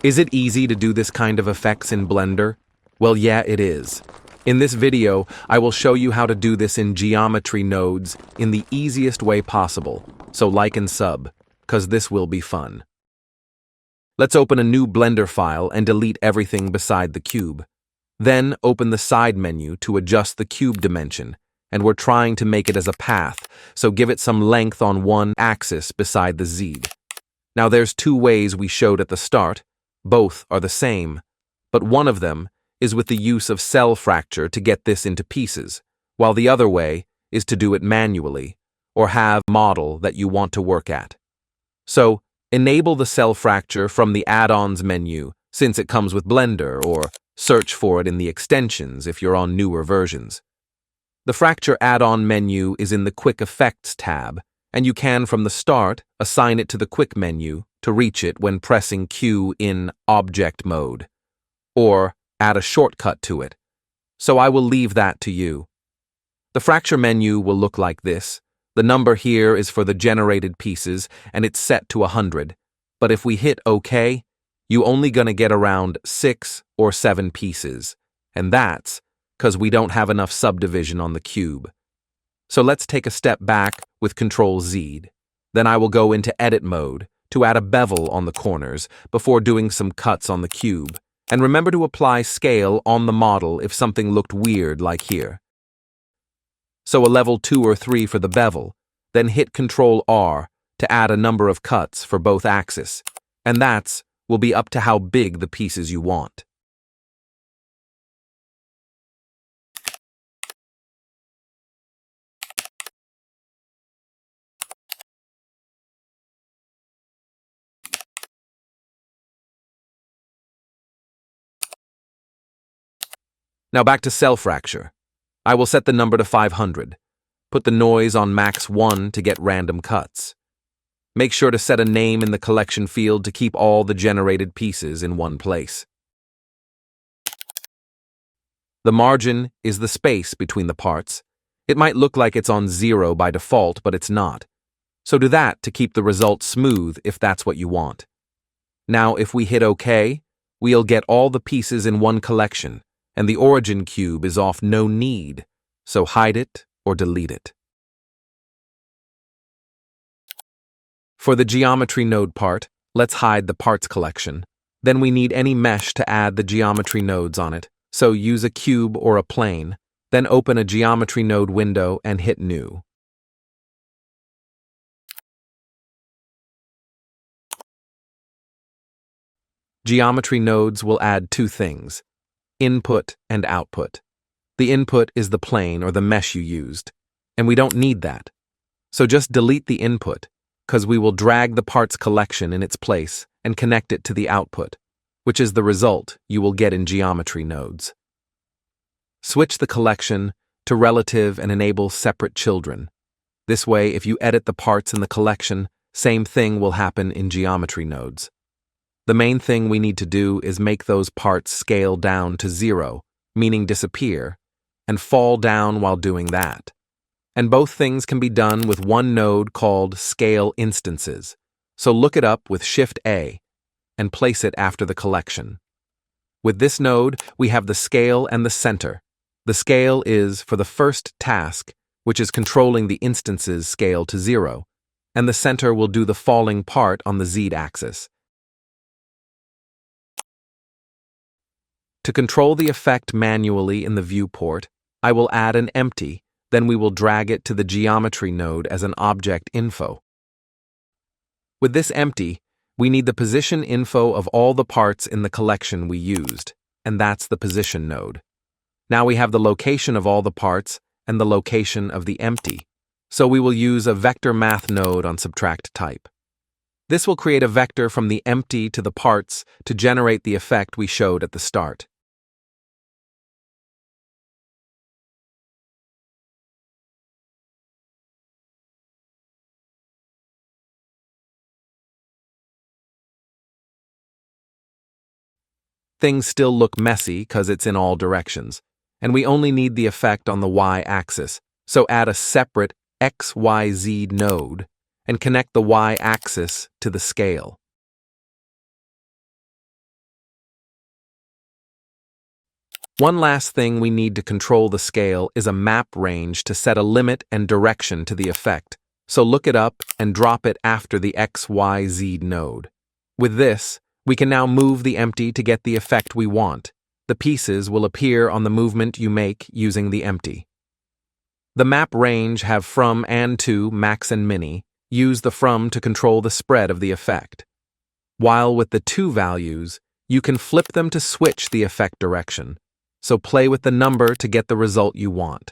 Is it easy to do this kind of effects in Blender? Well, yeah, it is. In this video, I will show you how to do this in geometry nodes in the easiest way possible, so like and sub, cause this will be fun. Let's open a new Blender file and delete everything beside the cube. Then open the side menu to adjust the cube dimension, and we're trying to make it as a path, so give it some length on one axis beside the Z. Now there's two ways we showed at the start. Both are the same, but one of them is with the use of cell fracture to get this into pieces, while the other way is to do it manually, or have a model that you want to work at. So, enable the cell fracture from the add-ons menu since it comes with Blender, or search for it in the extensions if you're on newer versions. The fracture add-on menu is in the Quick Effects tab, and you can from the start assign it to the Quick menu to reach it when pressing Q in Object mode, or add a shortcut to it, so I will leave that to you. The fracture menu will look like this. The number here is for the generated pieces, and it's set to 100, but if we hit OK, you only gonna get around 6 or 7 pieces, and that's because we don't have enough subdivision on the cube. So let's take a step back with Ctrl-Z. Then I will go into Edit mode to add a bevel on the corners before doing some cuts on the cube. And remember to apply scale on the model if something looked weird like here. So a level 2 or 3 for the bevel, then hit Ctrl-R to add a number of cuts for both axes, and that will be up to how big the pieces you want. Now back to cell fracture. I will set the number to 500. Put the noise on max 1 to get random cuts. Make sure to set a name in the collection field to keep all the generated pieces in one place. The margin is the space between the parts. It might look like it's on 0 by default, but it's not. So do that to keep the result smooth if that's what you want. Now if we hit OK, we'll get all the pieces in one collection, and the origin cube is off no need, so hide it or delete it. For the geometry node part, let's hide the parts collection. Then we need any mesh to add the geometry nodes on it, so use a cube or a plane, then open a geometry node window and hit New. Geometry nodes will add two things: input and output. The input is the plane or the mesh you used, and we don't need that. So just delete the input, because we will drag the parts collection in its place and connect it to the output, which is the result you will get in geometry nodes. Switch the collection to relative and enable separate children. This way, if you edit the parts in the collection, same thing will happen in geometry nodes. The main thing we need to do is make those parts scale down to 0, meaning disappear, and fall down while doing that. And both things can be done with one node called Scale Instances, so look it up with Shift-A and place it after the collection. With this node, we have the scale and the center. The scale is for the first task, which is controlling the instances scale to 0, and the center will do the falling part on the Z-axis. To control the effect manually in the viewport, I will add an empty, then we will drag it to the geometry node as an object info. With this empty, we need the position info of all the parts in the collection we used, and that's the position node. Now we have the location of all the parts and the location of the empty, so we will use a vector math node on subtract type. This will create a vector from the empty to the parts to generate the effect we showed at the start. Things still look messy because it's in all directions, and we only need the effect on the y-axis, so add a separate XYZ node and connect the y-axis to the scale. One last thing we need to control the scale is a map range to set a limit and direction to the effect, so look it up and drop it after the XYZ node. With this, we can now move the empty to get the effect we want. The pieces will appear on the movement you make using the empty. The map range have from and to, max and mini. Use the from to control the spread of the effect. While with the to values, you can flip them to switch the effect direction. So play with the number to get the result you want.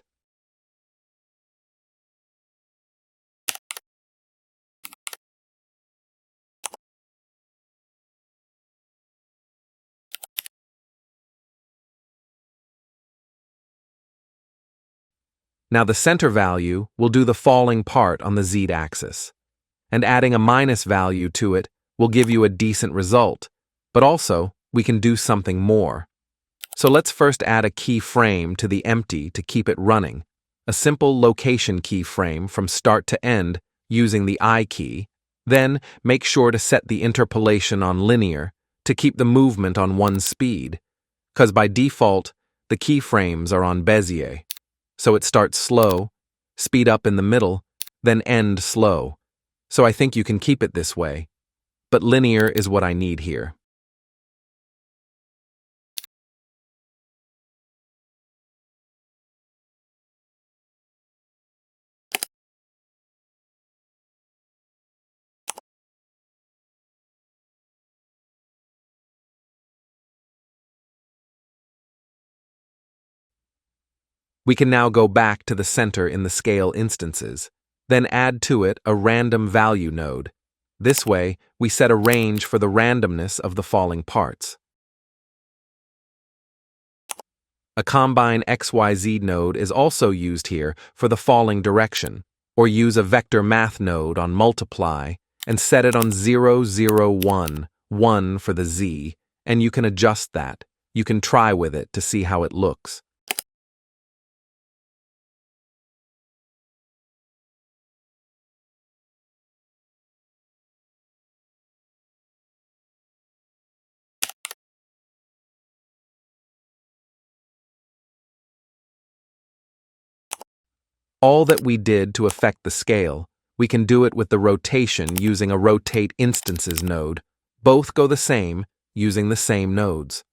Now the center value will do the falling part on the z-axis, and adding a minus value to it will give you a decent result, but also we can do something more. So let's first add a keyframe to the empty to keep it running, a simple location keyframe from start to end using the I key. Then make sure to set the interpolation on linear to keep the movement on one speed, because by default the keyframes are on Bezier. So it starts slow, speed up in the middle, then end slow. So I think you can keep it this way. But linear is what I need here. We can now go back to the center in the scale instances, then add to it a random value node. This way, we set a range for the randomness of the falling parts. A combine XYZ node is also used here for the falling direction, or use a vector math node on multiply and set it on 0, 0, 1, 1 for the z, and you can adjust that. You can try with it to see how it looks. All that we did to affect the scale, we can do it with the rotation using a rotate instances node. Both go the same using the same nodes.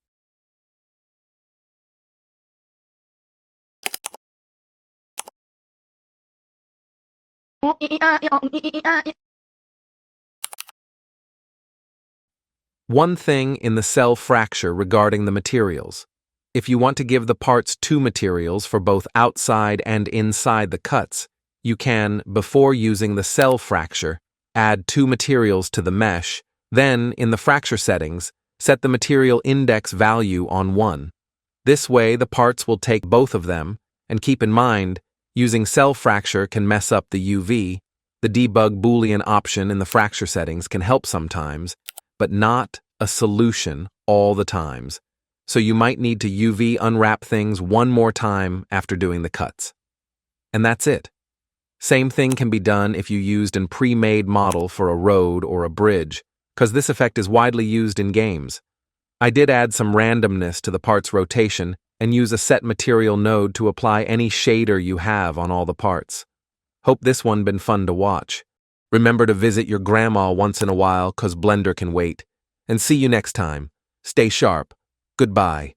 One thing in the cell fracture regarding the materials. If you want to give the parts two materials for both outside and inside the cuts, you can, before using the cell fracture, add two materials to the mesh, then, in the fracture settings, set the material index value on 1. This way the parts will take both of them, and keep in mind, using cell fracture can mess up the UV. The debug Boolean option in the fracture settings can help sometimes, but not a solution all the times. So you might need to UV unwrap things one more time after doing the cuts. And that's it. Same thing can be done if you used a pre-made model for a road or a bridge, because this effect is widely used in games. I did add some randomness to the part's rotation and use a set material node to apply any shader you have on all the parts. Hope this one been fun to watch. Remember to visit your grandma once in a while, cause Blender can wait. And see you next time. Stay sharp. Goodbye.